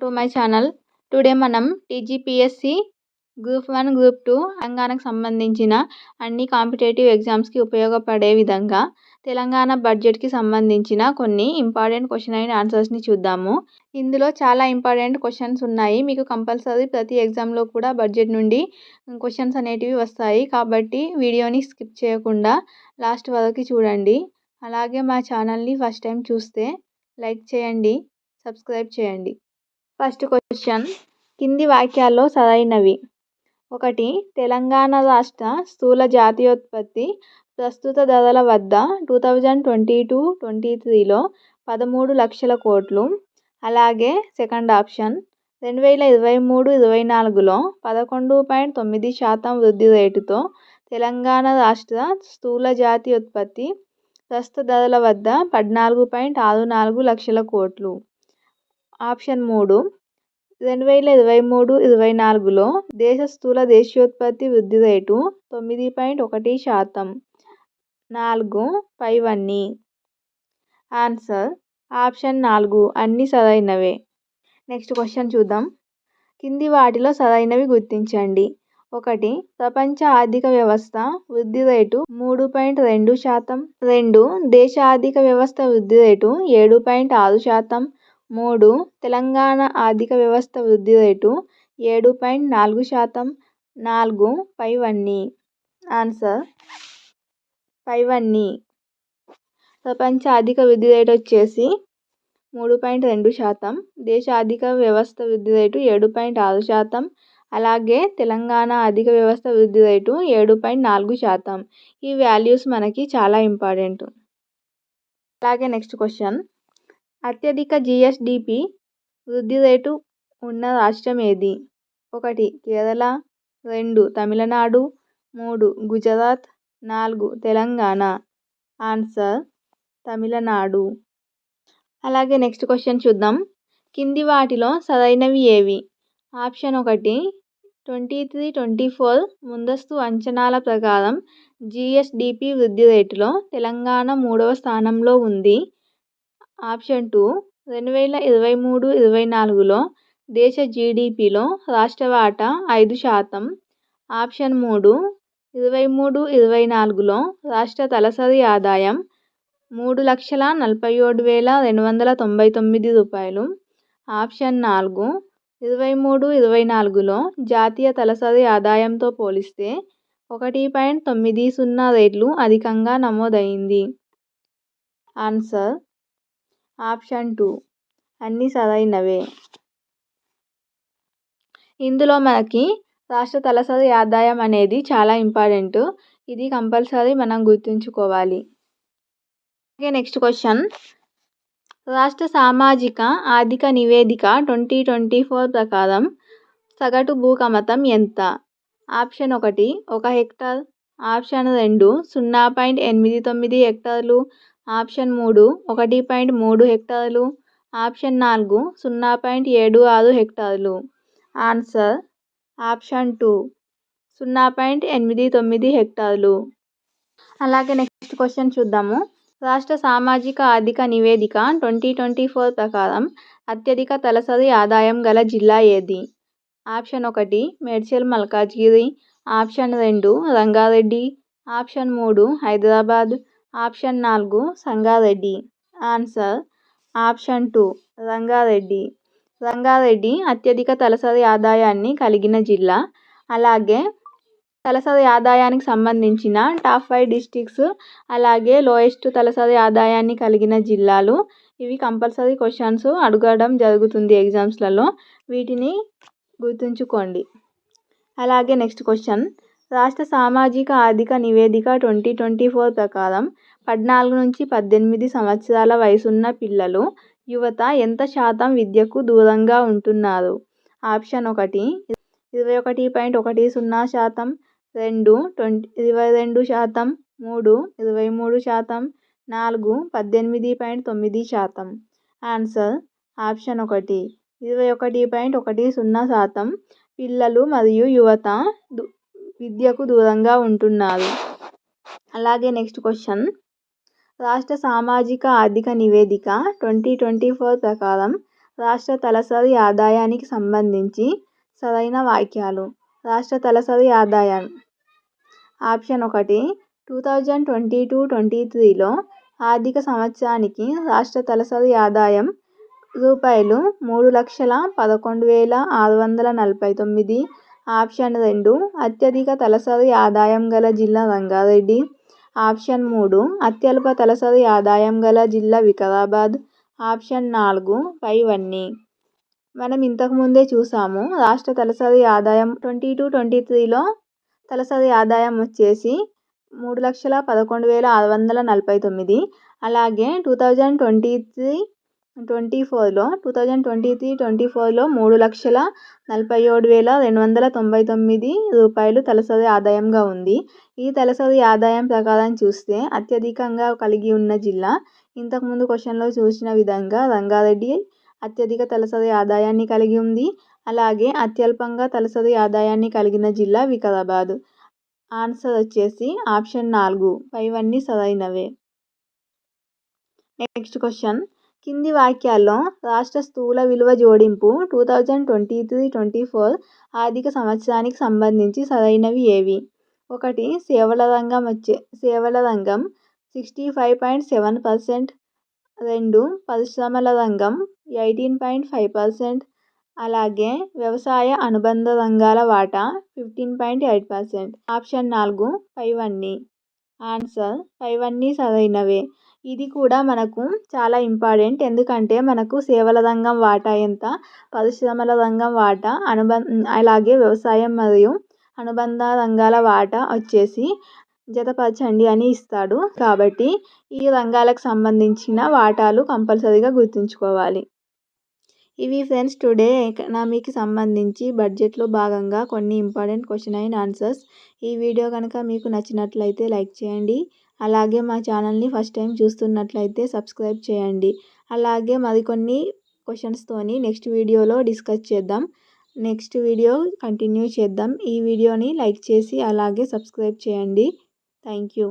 To my channel. Today మనం TGPSC group 1, group 2 తెలంగాణకు సంబంధించిన అన్ని కాంపిటేటివ్ ఎగ్జామ్స్కి ఉపయోగపడే విధంగా తెలంగాణ బడ్జెట్కి సంబంధించిన కొన్ని ఇంపార్టెంట్ క్వశ్చన్ అండ్ ఆన్సర్స్ని చూద్దాము. ఇందులో చాలా ఇంపార్టెంట్ క్వశ్చన్స్ ఉన్నాయి. మీకు కంపల్సరీ ప్రతి ఎగ్జామ్లో కూడా బడ్జెట్ నుండి క్వశ్చన్స్ అనేటివి వస్తాయి. కాబట్టి వీడియోని స్కిప్ చేయకుండా లాస్ట్ వరకు చూడండి. అలాగే మా ఛానల్ని ఫస్ట్ టైం చూస్తే లైక్ చేయండి, సబ్స్క్రైబ్ చేయండి. ఫస్ట్ క్వశ్చన్, కింది వాక్యాల్లో సరైనవి. 1. తెలంగాణ రాష్ట్ర స్థూల జాతీయోత్పత్తి ప్రస్తుత ధరల వద్ద 2022-23లో 13 లక్షల కోట్లు. అలాగే సెకండ్ ఆప్షన్, 2023-24లో 11.9% వృద్ధి రేటుతో తెలంగాణ రాష్ట్ర స్థూల జాతీయోత్పత్తి ప్రస్తుత ధరల వద్ద 14.64 లక్షల కోట్లు. ఆప్షన్ 3, 2023-24లో దేశ స్థూల దేశీయోత్పత్తి వృద్ధి రేటు 9.1%. 4 పైవన్నీ. ఆన్సర్ ఆప్షన్ 4 అన్నీ సరైనవే. నెక్స్ట్ క్వశ్చన్ చూద్దాం. కింది వాటిలో సరైనవి గుర్తించండి. 1. ప్రపంచ ఆర్థిక వ్యవస్థ వృద్ధి రేటు 3.2%. 2. దేశ ఆర్థిక వ్యవస్థ వృద్ధి రేటు 7.6%. 3. తెలంగాణ ఆర్థిక వ్యవస్థ వృద్ధి రేటు 7.4%. 4 పైవన్నీ. ఆన్సర్ పైవన్నీ. ప్రపంచ ఆర్థిక వృద్ధి రేటు వచ్చేసి 3.2%, దేశ ఆర్థిక వ్యవస్థ వృద్ధి రేటు 7.6%, అలాగే తెలంగాణ ఆర్థిక వ్యవస్థ వృద్ధి రేటు 7.4%. ఈ వాల్యూస్ మనకి చాలా ఇంపార్టెంట్. అలాగే నెక్స్ట్ క్వశ్చన్, అత్యధిక జీఎస్డిపి వృద్ధి రేటు ఉన్న రాష్ట్రం ఏది? 1. కేరళ. 2. తమిళనాడు. 3. గుజరాత్. 4. తెలంగాణ. ఆన్సర్ తమిళనాడు. అలాగే నెక్స్ట్ క్వశ్చన్ చూద్దాం. కింది వాటిలో సరైనవి ఏవి? ఆప్షన్ 1, 23-24 ముందస్తు అంచనాల ప్రకారం జీఎస్డిపి వృద్ధి రేటులో తెలంగాణ 3వ స్థానంలో ఉంది. ఆప్షన్ 2, 2023-24లో దేశ జీడిపిలో రాష్ట్ర వాటా 5%. ఆప్షన్ 3, 2023-24లో రాష్ట్ర తలసరి ఆదాయం 3,47,299 రూపాయలు. ఆప్షన్ 4, 23-24లో జాతీయ తలసరి ఆదాయంతో పోలిస్తే 1.90 రెట్లు అధికంగా నమోదైంది. ఆన్సర్ ఆప్షన్ 2 అన్నీ సరైనవే. ఇందులో మనకి రాష్ట్ర తలసరి ఆదాయం అనేది చాలా ఇంపార్టెంట్. ఇది కంపల్సరీ మనం గుర్తుంచుకోవాలి. ఓకే, నెక్స్ట్ క్వశ్చన్, రాష్ట్ర సామాజిక ఆర్థిక నివేదిక 2024 ప్రకారం సగటు భూకమతం ఎంత? Option 1, 1 hectare. ఆప్షన్ 2, 0.89 హెక్టార్లు. ఆప్షన్ 3, 1.3 హెక్టార్లు. ఆప్షన్ 4, 0.76 హెక్టార్లు. ఆన్సర్ ఆప్షన్ 2, 0.89 హెక్టార్లు. అలాగే నెక్స్ట్ క్వశ్చన్ చూద్దాము. రాష్ట్ర సామాజిక ఆర్థిక నివేదిక 2024 ప్రకారం అత్యధిక తలసరి ఆదాయం గల జిల్లా ఏది? Option 1, Medchal Malkajgiri. Option 2, Rangareddy. Option 3, Hyderabad. Option 4, Sangareddy. Answer option 2, Rangareddy. Rangareddy అత్యధిక తలసరి ఆదాయాన్ని కలిగిన జిల్లా. అలాగే తలసరి ఆదాయానికి సంబంధించిన టాప్ 5 డిస్ట్రిక్ట్స్, అలాగే లోయెస్ట్ తలసరి ఆదాయాన్ని కలిగిన జిల్లాలు. ఇవి కంపల్సరీ క్వశ్చన్స్ అడగడం జరుగుతుంది ఎగ్జామ్స్లలో. వీటిని గుర్తుంచుకోండి. అలాగే నెక్స్ట్ క్వశ్చన్, రాష్ట్ర సామాజిక ఆర్థిక నివేదిక 2024 ప్రకారం 14-18 సంవత్సరాల వయసున్న పిల్లలు, యువత ఎంత శాతం విద్యకు దూరంగా ఉంటున్నారు? ఆప్షన్ 1, 21.10%. 2, 22%. 3, 23%. 4, 18.9%. ఆన్సర్ ఆప్షన్ 1, 21.10% పిల్లలు మరియు యువత విద్యకు దూరంగా ఉంటున్నారు. అలాగే నెక్స్ట్ క్వశ్చన్, రాష్ట్ర సామాజిక ఆర్థిక నివేదిక 2024 ప్రకారం రాష్ట్ర తలసరి ఆదాయానికి సంబంధించి సరైన వాక్యాలు. రాష్ట్ర తలసరి ఆదాయం. ఆప్షన్ 1 2022-23లో ఆర్థిక సంవత్సరానికి రాష్ట్ర తలసరి ఆదాయం రూపాయలు 3,11,649. ఆప్షన్ 2 అత్యధిక తలసరి ఆదాయం గల జిల్లా రంగారెడ్డి. ఆప్షన్ 3 అత్యల్ప తలసరి ఆదాయం గల జిల్లా వికారాబాద్. ఆప్షన్ 4 పైవన్నీ. మనం ఇంతకుముందే చూసాము. రాష్ట్ర తలసరి ఆదాయం 2022-23లో తలసరి ఆదాయం వచ్చేసి 3,11,649. అలాగే 2023-24లో 3,47,299 రూపాయలు తలసరి ఆదాయంగా ఉంది. ఈ తలసరి ఆదాయం ప్రకారం చూస్తే అత్యధికంగా కలిగి ఉన్న జిల్లా ఇంతకుముందు క్వశ్చన్లో చూసిన విధంగా రంగారెడ్డి అత్యధిక తలసరి ఆదాయాన్ని కలిగి ఉంది. అలాగే అత్యల్పంగా తలసరి ఆదాయాన్ని కలిగిన జిల్లా వికారాబాద్. ఆన్సర్ వచ్చేసి ఆప్షన్ 4 పైవన్నీ సరైనవే. Next question. కింది వాక్యాల్లో రాష్ట్ర స్థూల విలువ జోడింపు 2023-24 ఆర్థిక సంవత్సరానికి సంబంధించి సరైనవి ఏవి? 1 సేవల రంగం 65.7%. 2 పరిశ్రమల రంగం 18.5%. అలాగే వ్యవసాయ అనుబంధ రంగాల వాటా 15.8%. ఆప్షన్ 4 పైవన్నీ. ఆన్సర్ పైవన్నీ సరైనవే. ఇది కూడా మనకు చాలా ఇంపార్టెంట్. ఎందుకంటే మనకు సేవల రంగం వాటా ఎంత, పరిశ్రమల రంగం వాటా, అలాగే వ్యవసాయం మరియు అనుబంధ రంగాల వాటా వచ్చేసి జతపరచండి అని ఇస్తాడు. కాబట్టి ఈ రంగాలకు సంబంధించిన వాటాలు కంపల్సరీగా గుర్తుంచుకోవాలి. ఇవి ఫ్రెండ్స్ టుడే ఎకనామీకి సంబంధించి బడ్జెట్లో భాగంగా కొన్ని ఇంపార్టెంట్ క్వశ్చన్ అండ్ ఆన్సర్స్. ఈ వీడియో కనుక మీకు నచ్చినట్లయితే లైక్ చేయండి. అలాగే మా ఛానల్ని ఫస్ట్ టైం చూస్తున్నట్లయితే సబ్స్క్రైబ్ చేయండి. అలాగే మరికొన్ని క్వశ్చన్స్తోని నెక్స్ట్ వీడియోలో డిస్కస్ చేద్దాం. నెక్స్ట్ వీడియో కంటిన్యూ చేద్దాం. ఈ వీడియోని లైక్ చేసి అలాగే సబ్స్క్రైబ్ చేయండి. Thank you.